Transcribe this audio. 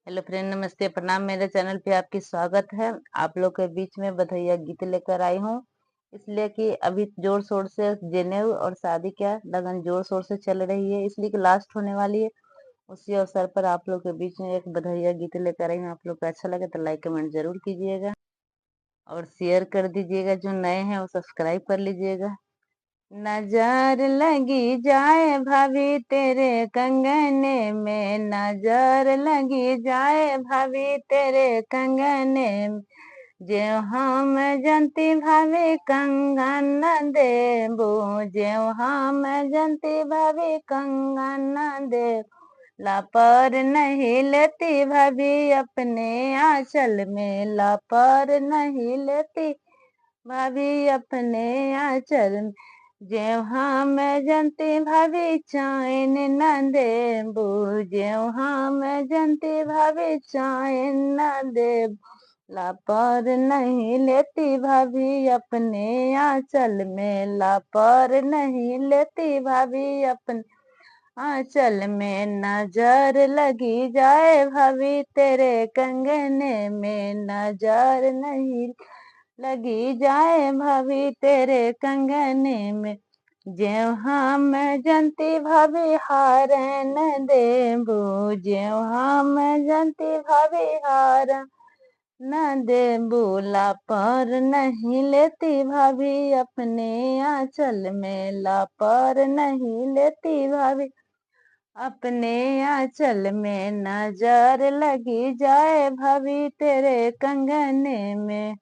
Hello friend, नमस्ते, प्रणाम। मेरे चैनल पे आपकी स्वागत है। आप लोग के बीच में बधाइया गीत लेकर आई हूँ, इसलिए कि अभी जोर शोर से जनेऊ और शादी का लगन जोर शोर से चल रही है, इसलिए कि लास्ट होने वाली है। उसी अवसर पर आप लोग के बीच में एक बधाइया गीत लेकर आई हूँ। आप लोग को अच्छा लगे तो लाइक कमेंट जरूर कीजिएगा और शेयर कर दीजिएगा। जो नए हैं वो सब्सक्राइब कर लीजिएगा। नजर लगी जाए भाभी तेरे कंगने में, नजर लगी जाए भाभी तेरे कंगने में, जे हम जनती भाभी कंगन देबो, जे हम जनती भाभी कंगन दे, लापर नहीं लेती भाभी अपने आंचल में, लापर नहीं लेती भाभी अपने आंचल में, ज्यों हम जनती भाभी चैन न देबू, ज्यों हम जनती भाभी चैन न देबू, लापर नहीं लेती भाभी अपने आंचल में, लापर नहीं लेती भाभी अपने आंचल में, नजर लगी जाए भाभी तेरे कंगने में, नजर नहीं लगी जाए भाभी तेरे कंगने में, ज्यों हम जनती भाभी हारन देबू, ज्यों हम जनती भाभी हार न देबू, लापर नहीं लेती भाभी अपने आंचल में, लापर नहीं लेती भाभी अपने आंचल में, नजर लगी जाए भाभी तेरे कंगने में।